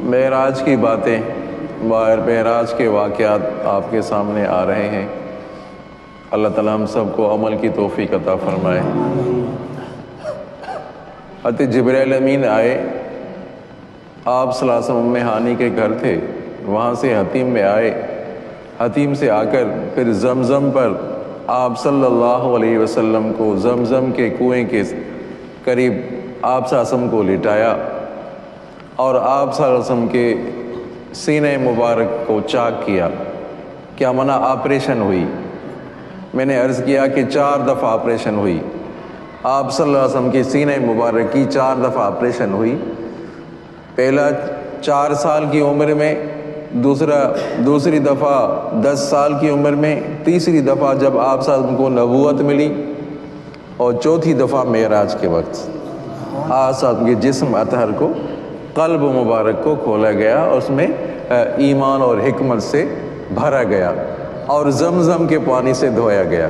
معراج کی باتیں، معراج کے واقعات آپ کے سامنے آ رہے ہیں۔ اللہ تعالیٰ ہم سب کو عمل کی توفیق عطا فرمائے۔ حضرت جبرائیل امین آئے، آپ صلی اللہ علیہ وسلم ام ہانی کے گھر تھے، وہاں سے حتیم میں آئے، حتیم سے آ کر پھر زمزم پر آپ صلی اللہ علیہ وسلم کو زمزم کے کنویں کے قریب آپ صلی اللہ علیہ وسلم کو لٹایا اور آپ صلی اللہ علیہ وسلم کے سینہ مبارک کو چاک کیا۔ کیا منع آپریشن ہوئی؟ میں نے عرض کیا کہ 4 دفعہ آپریشن ہوئی۔ آپ صلی اللہ علیہ وسلم کے سینہ مبارک کی 4 دفعہ آپریشن ہوئی۔ پہلا 4 سال کی عمر میں، دوسری دفعہ 10 سال کی عمر میں، تیسری دفعہ جب آپ صلی اللہ علیہ وسلم کو نبوت ملی، اور چوتھی دفعہ معراج کے وقت آپ صلی اللہ علیہ وسلم کے جسم اطہر کو، قلب مبارک کو کھولا گیا، اور اس میں ایمان اور حکمت سے بھرا گیا اور زمزم کے پانی سے دھویا گیا۔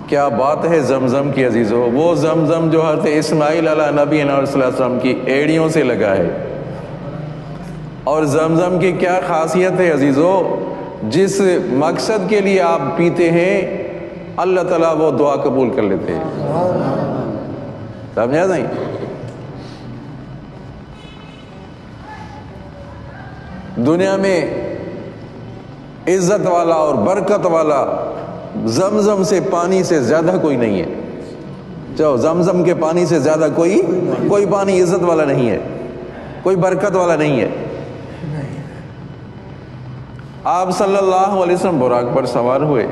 کیا بات ہے زمزم کی عزیزو، وہ زمزم جو حضرت اسماعیل علیہ نبی صلی اللہ علیہ وسلم کی ایڑیوں سے لگا ہے۔ اور زمزم کی کیا خاصیت ہے عزیزو، جس مقصد کے لیے آپ پیتے ہیں اللہ تعالیٰ وہ دعا قبول کر لیتے ہیں۔ سمجھا نہیں؟ دنیا میں عزت والا اور برکت والا زمزم سے پانی سے زیادہ کوئی نہیں ہے۔ چلو، زمزم کے پانی سے زیادہ کوئی پانی عزت والا نہیں ہے، کوئی برکت والا نہیں ہے۔ آپ صلی اللہ علیہ وسلم براق پر سوار ہوئے،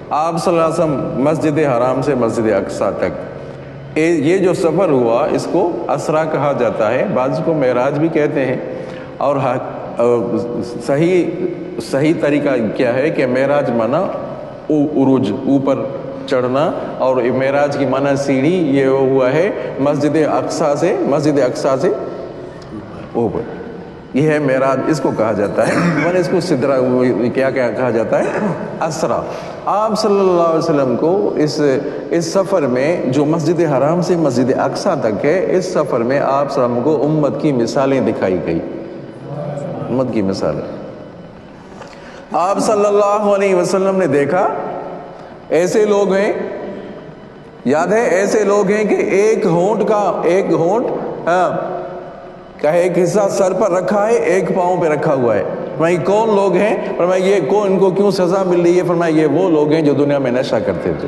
آپ صلی اللہ علیہ وسلم مسجد حرام سے مسجد اقصی تک، یہ جو سفر ہوا اس کو اسرا کہا جاتا ہے، بعض کو معراج بھی کہتے ہیں۔ اور صحیح طریقہ کیا ہے کہ معراج مانا عروج، اوپر چڑھنا، اور معراج کی مانا سیڑھی، یہ ہوا ہے مسجد اقصی سے اوپر، یہ ہے معراج، اس کو کہا جاتا ہے، مانا اس کو سدرا کیا کہا جاتا ہے، اسرا۔ آپ صلی اللہ علیہ وسلم کو اس سفر میں جو مسجد حرام سے مسجد اقصی تک ہے، اس سفر میں آپ صلی اللہ علیہ وسلم کو امت کی مثالیں دکھائی گئی، امت کی مثالیں۔ آپ صلی اللہ علیہ وسلم نے دیکھا ایسے لوگ ہیں، یاد ہے، ایسے لوگ ہیں کہ ایک ہونٹ کا ایک حصہ سر پر رکھا ہے، ایک پاؤں پہ رکھا ہوا ہے۔ فرمایا کون لوگ ہیں؟ فرمایا یہ ان کو کیوں سزا مل رہی ہے؟ فرمایا یہ وہ لوگ ہیں جو دنیا میں نشہ کرتے تھے،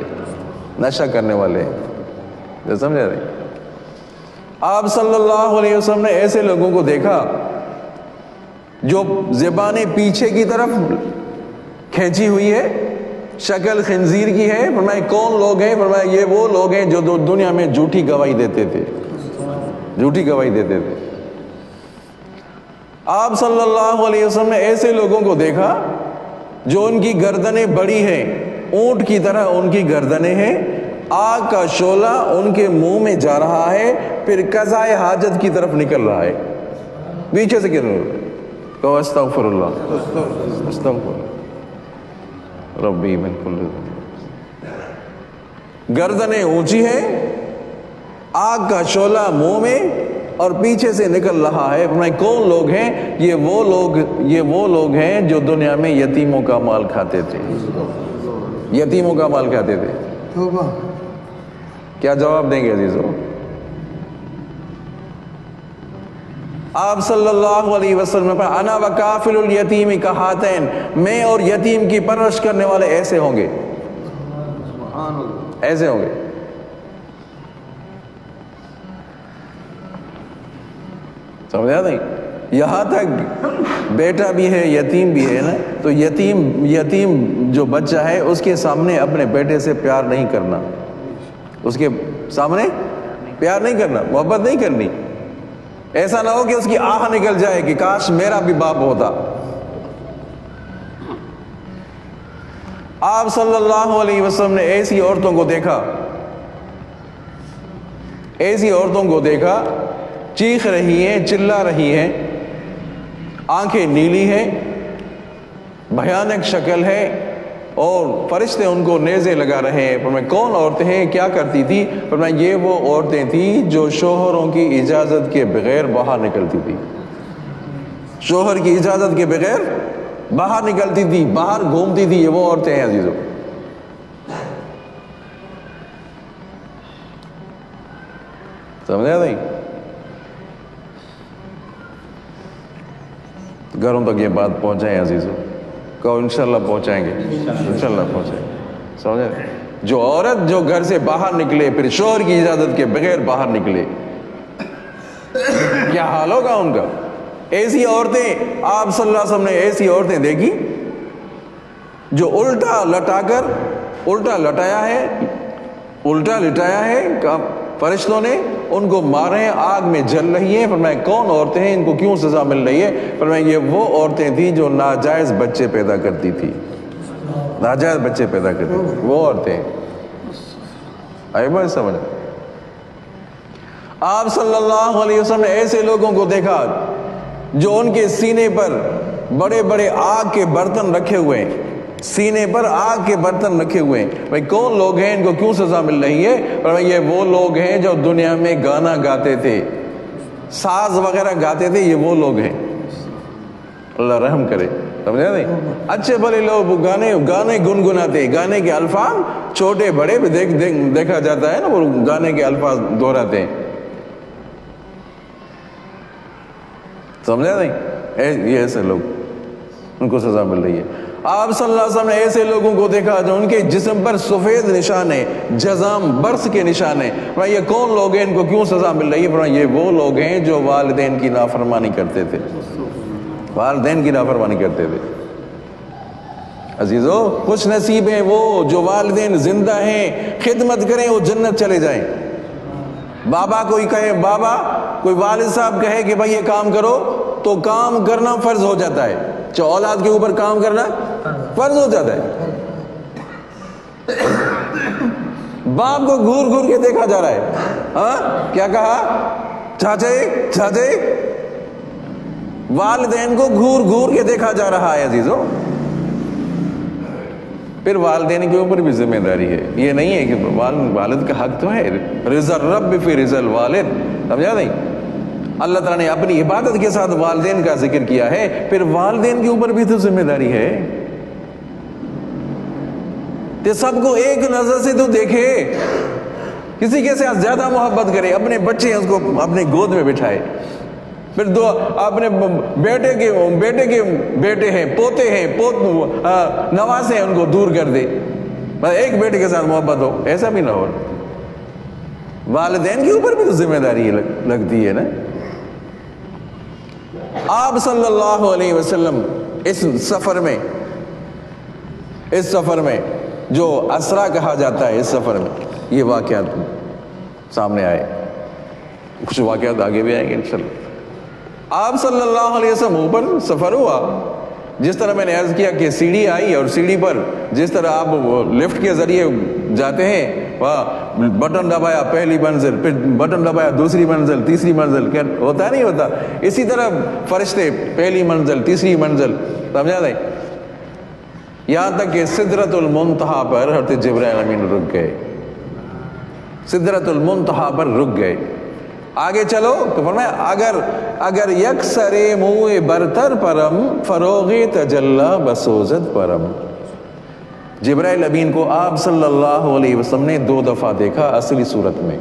نشہ کرنے والے ہیں۔ سمجھا رہے؟ آپ صلی اللہ علیہ وسلم نے ایسے لوگوں کو دیکھا جو زبانیں پیچھے کی طرف کھینچی ہوئی ہے، شکل خنزیر کی ہے۔ فرمایا کون لوگ ہیں؟ فرمایا یہ وہ لوگ ہیں جو دنیا میں جھوٹی گواہی دیتے تھے، جھوٹی گواہی دیتے تھے۔ آپ صلی اللہ علیہ وسلم نے ایسے لوگوں کو دیکھا جو ان کی گردنیں بڑی ہیں، اونٹ کی طرح ان کی گردنیں ہیں، آگ کا شعلہ ان کے منہ میں جا رہا ہے، پھر قضائے حاجت کی طرف نکل رہا ہے، پیچھے سے گر رہا ہے۔ کہو استغفر اللہ، استغفر ربی من کل ذنب۔ گردنیں اونچی ہیں، آگ کا شعلہ منہ میں، اور پیچھے سے نکل رہا ہے۔ فرمایا کون لوگ ہیں؟ یہ وہ لوگ ہیں جو دنیا میں یتیموں کا مال کھاتے تھے، یتیموں کا مال کھاتے تھے۔ کیا جواب دیں گے عزیزو؟ آپ صلی اللہ علیہ وسلم پر انا وکافل الیتیم کہاتین، میں اور یتیم کی پرورش کرنے والے ایسے ہوں گے، ایسے ہوں گے۔ سمجھا نہیں؟ یہاں تک بیٹا بھی ہے، یتیم بھی ہے نا، تو یتیم جو بچہ ہے اس کے سامنے اپنے بیٹے سے پیار نہیں کرنا، اس کے سامنے پیار نہیں کرنا، محبت نہیں کرنی۔ ایسا نہ ہو کہ اس کی آہ نکل جائے کہ کاش میرا بھی باپ ہوتا۔ آپ صلی اللہ علیہ وسلم نے ایسی عورتوں کو دیکھا، چیخ رہی ہیں، چلا رہی ہیں، آنکھیں نیلی ہیں، بھیانک شکل ہے، اور فرشتے ان کو نیزے لگا رہے ہیں۔ فرمایا کون عورتیں ہیں؟ کیا کرتی تھی؟ فرمایا یہ وہ عورتیں تھیں جو شوہروں کی اجازت کے بغیر باہر نکلتی تھی۔ شوہر کی اجازت کے بغیر باہر نکلتی تھی، باہر گھومتی تھی. یہ وہ عورتیں ہیں عزیزوں. سمجھا نہیں؟ گھروں تک یہ بات پہنچائیں عزیزوں. کہو انشاءاللہ پہنچائیں گے، انشاءاللہ پہنچائیں گے. سمجھے؟ جو عورت جو گھر سے باہر نکلے پھر شوہر کی اجازت کے بغیر باہر نکلے، کیا حال ہوگا ان کا. ایسی عورتیں آپ صلی اللہ علیہ وسلم نے ایسی عورتیں دیکھی جو الٹا لٹایا ہے فرشتوں نے ان کو مارے، آگ میں جل رہی ہیں. فرمایا کون عورتیں ہیں، ان کو کیوں سزا مل رہی ہے؟ فرمایا یہ وہ عورتیں تھیں جو ناجائز بچے پیدا کرتی تھی، ناجائز بچے پیدا کرتی تھی. وہ عورتیں آئی بات سمجھ. آپ صلی اللہ علیہ وسلم نے ایسے لوگوں کو دیکھا جو ان کے سینے پر بڑے بڑے آگ کے برتن رکھے ہوئے ہیں، سینے پر آگ کے برتن رکھے ہوئے ہیں. بھائی کون لوگ ہیں، ان کو کیوں سزا مل رہی ہے؟ پر یہ وہ لوگ ہیں جو دنیا میں گانا گاتے تھے، ساز وغیرہ گاتے تھے. یہ وہ لوگ ہیں. اللہ رحم کرے. سمجھا نہیں؟ اچھے بھلے لوگ گانے گنگناتے، گانے کے الفاظ چھوٹے بڑے دیکھا جاتا ہے نا، وہ گانے کے الفاظ دہراتے ہیں. سمجھا نہیں؟ یہ ایسے لوگ، ان کو سزا مل رہی ہے. آپ صلی اللہ علیہ وسلم نے ایسے لوگوں کو دیکھا جو ان کے جسم پر سفید نشان ہے، جزام برس کے نشان ہے. یہ کون لوگ ہیں، ان کو کیوں سزا مل رہی ہے؟ یہ وہ لوگ ہیں جو والدین کی نافرمانی کرتے تھے، والدین کی نافرمانی کرتے تھے. عزیزو خوش نصیب ہیں وہ جو والدین زندہ ہیں، خدمت کریں، وہ جنت چلے جائیں. بابا کوئی کہے، بابا کوئی والد صاحب کہے کہ بھائی یہ کام کرو تو کام کرنا فرض ہو جاتا ہے. جو اولاد کے اوپر کام کرنا فرض ہو جاتا ہے. باپ کو گھور گھور کے دیکھا جا رہا ہے. ہاں کیا کہا؟ چاچے والدین کو گھور گھور کے دیکھا جا رہا ہے عزیزو. پھر والدین کے اوپر بھی ذمہ داری ہے. یہ نہیں ہے کہ والد کا حق تو ہے، رضا الرب فی رضا الوالد. سمجھا نہیں؟ اللہ تعالیٰ نے اپنی عبادت کے ساتھ والدین کا ذکر کیا ہے، پھر والدین کے اوپر بھی تو ذمہ داری ہے. تو سب کو ایک نظر سے تو دیکھے، کسی کے ساتھ زیادہ محبت کرے، اپنے بچے ہیں اس کو اپنے گود میں بٹھائے، پھر دو اپنے بیٹے کے بیٹے ہیں، پوتے ہیں، نواسے ہیں، ان کو دور کر دے. بس ایک بیٹے کے ساتھ محبت ہو، ایسا بھی نہ ہو. والدین کے اوپر بھی تو ذمہ داری لگتی ہے نا. آپ صلی اللہ علیہ وسلم اس سفر میں جو اسرا کہا جاتا ہے، اس سفر میں یہ واقعات سامنے آئے. کچھ واقعات آگے بھی آئیں گے انشاءاللہ. آپ صلی اللہ علیہ وسلم اوپر سفر ہوا، جس طرح میں نے عرض کیا کہ سیڑھی آئی، اور سیڑھی پر جس طرح آپ لفٹ کے ذریعے جاتے ہیں، وہاں بٹن دبایا پہلی منزل، پھر بٹن دبایا دوسری منزل، تیسری منزل، کیا ہوتا نہیں ہوتا؟ اسی طرح فرشتے پہلی منزل، تیسری منزل. سمجھا نہیں؟ یہاں تک کہ سدرۃ المنتہا پر حضرت جبرائیل امین رک گئے. سدرۃ المنتہا پر رک گئے. آگے چلو تو فرمایا اگر یک سرے منہ برتر پرم فروغ تجلا بسوزت پرم. جبرائیل امین کو آپ صلی اللہ علیہ وسلم نے 2 دفعہ دیکھا اصلی صورت میں.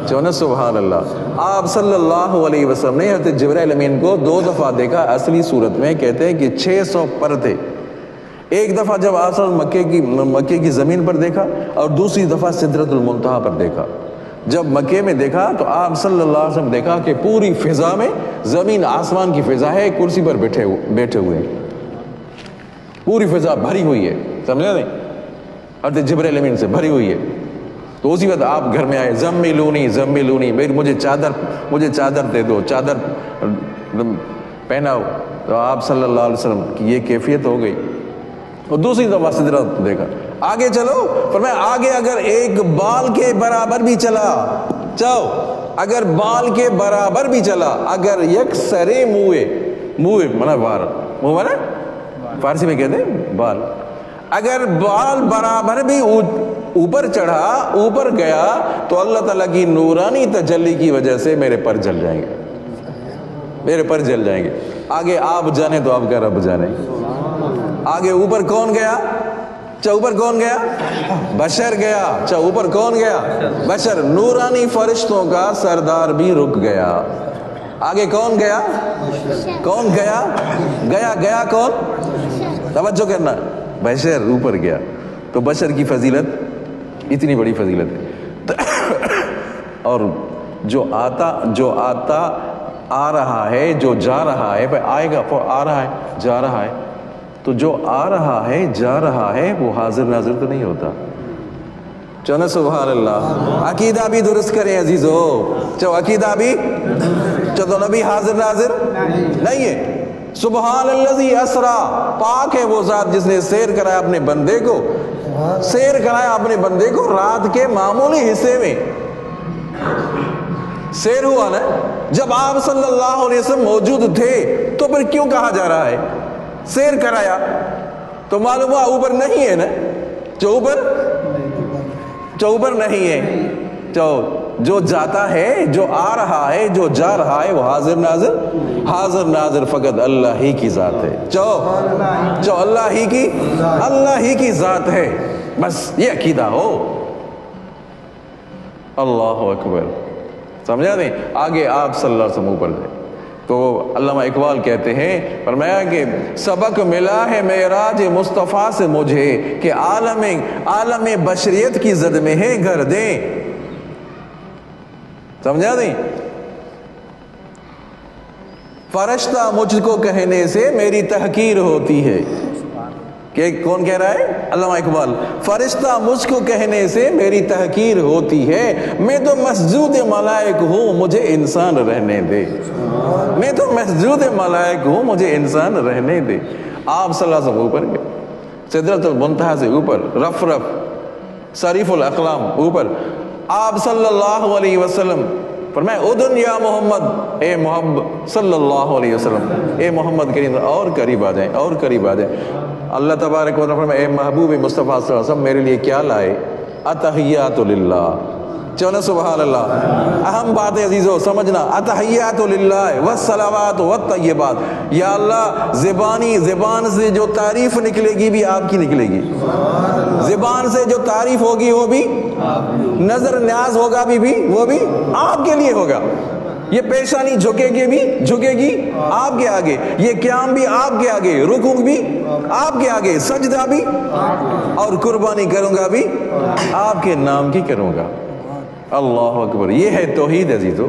چونا سبحان اللہ. آپ صلی اللہ علیہ وسلم نے حضرت جبرائیل امین کو 2 دفعہ دیکھا اصلی صورت میں. کہتے ہیں کہ 600 پر تھے. ایک دفعہ جب آپ مکے کی زمین پر دیکھا، اور دوسری دفعہ سدرۃ المنتہا پر دیکھا. جب مکے میں دیکھا تو آپ صلی اللہ علیہ وسلم دیکھا کہ پوری فضا میں، زمین آسمان کی فضا ہے، کرسی پر بیٹھے ہوئے ہیں، پوری فضا بھری ہوئی ہے. سمجھا نہیں؟ حضرت جبرائیل امین سے بھری ہوئی ہے. تو اسی وقت آپ گھر میں آئے، زملونی مجھے چادر دے دو، چادر پہناؤ. تو آپ صلی اللہ علیہ وسلم کی یہ کیفیت ہو گئی. اور دوسری دفعہ سدرۃ دیکھا. آگے چلو فرمایا آگے اگر ایک بال کے برابر بھی چلا، اگر بال کے برابر بھی چلا، اگر یک سرے منہ منا فارسی میں کہتے ہیں بال، اگر بال برابر بھی اوپر چڑھا، اوپر گیا، تو اللہ تعالیٰ کی نورانی تجلی کی وجہ سے میرے پر جل جائیں گے. میرے پر جل جائیں گے. آگے آپ جانے تو آپ کا رب جانے. آگے اوپر کون گیا؟ اوپر کون گیا؟ بشر گیا. اوپر کون گیا؟ بشر. نورانی فرشتوں کا سردار بھی رک گیا. آگے کون گیا؟ کون گیا؟ گیا کون؟ توجہ کرنا. بشر اوپر گیا. تو بشر کی فضیلت اتنی بڑی فضیلت ہے. اور جو آتا آ رہا ہے، جو جا رہا ہے، آئے گا آ رہا ہے جا رہا ہے، تو جو آ رہا ہے جا رہا ہے وہ حاضر ناظر تو نہیں ہوتا. چلو سبحان اللہ. عقیدہ بھی درست کریں عزیزو. عقیدہ بھی تو نبی حاضر ناظر نہیں ہے. سبحان الذی اسرا، پاک ہے وہ ذات جس نے سیر کرایا اپنے بندے کو رات کے معمولی حصے میں. سیر ہوا نا. جب آپ صلی اللہ علیہ وسلم موجود تھے تو پھر کیوں کہا جا رہا ہے سیر کرایا؟ تو معلوم ہوا اوپر نہیں ہے نا. اوپر نہیں ہے. جو جاتا ہے، جو آ رہا ہے، جو جا رہا ہے وہ حاضر ناظر فقط اللہ ہی کی ذات ہے. اللہ ہی کی ذات ہے. بس یہ عقیدہ ہو. اللہ اکبر. سمجھا نہیں؟ آگے آپ صلی اللہ علیہ وسلم اوپر گئے. تو علامہ اقبال کہتے ہیں، فرمایا کہ سبق ملا ہے معراج مصطفیٰ سے مجھے کہ عالم بشریت کی زد میں ہے گھر دیں. سمجھا نہیں؟ فرشتہ مجھ کو کہنے سے میری تحقیر ہوتی ہے. کہ کون کہہ رہا ہے؟ علامہ اقبال. فرشتہ مجھ کو کہنے سے میری تحقیر ہوتی ہے. میں تو مسجود ملائک ہوں مجھے انسان رہنے دے. مجھے انسان رہنے دے. آپ صلی اللہ علیہ وسلم اوپر گئے. سدرۃ المنتہا سے اوپر، رف صریف الاقلام اوپر. آپ صلی اللہ علیہ وسلم فرمائے ادن یا محمد، اے محمد صلی اللہ علیہ وسلم، اے محمد کریم اور قریب آ جائیں. اللہ تبارک و تعالیٰ فرمائے اے محبوب مصطفیٰ صلی اللہ علیہ وسلم میرے لیے کیا لائے؟ اتحیات للہ. چلو سبحان اللہ. اہم بات ہے عزیزو سمجھنا. اتحیات للہ والصلوات والطیبات. یا اللہ زبان سے جو تعریف نکلے گی بھی آپ کی نکلے گی. زبان سے جو تعریف ہوگی وہ بھی، نظر نیاز ہوگا بھی وہ بھی آپ کے لیے ہوگا. یہ پیشانی جھکے گی آپ کے آگے. یہ قیام بھی آپ کے آگے، رکوع بھی آپ کے آگے، سجدہ بھی، اور قربانی کروں گا بھی آپ کے نام کی کروں گا. اللہ اکبر. یہ ہے توحید عزیزو.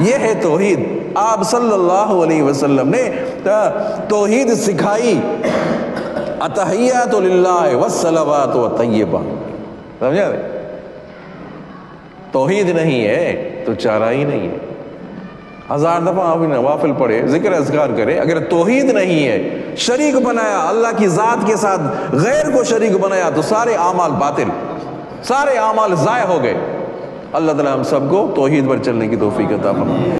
یہ ہے توحید. آپ صلی اللہ علیہ وسلم نے توحید سکھائی. اتحیات للہ والصلوات والطیبات. سمجھا؟ توحید نہیں ہے تو چارہ ہی نہیں ہے. 1000 دفعہ آپ نوافل پڑھے، ذکر اذکار کرے، اگر توحید نہیں ہے، شریک بنایا اللہ کی ذات کے ساتھ، غیر کو شریک بنایا تو سارے اعمال باطل، سارے اعمال ضائع ہو گئے. اللہ تعالی ہم سب کو توحید پر چلنے کی توفیق عطا فرمائے.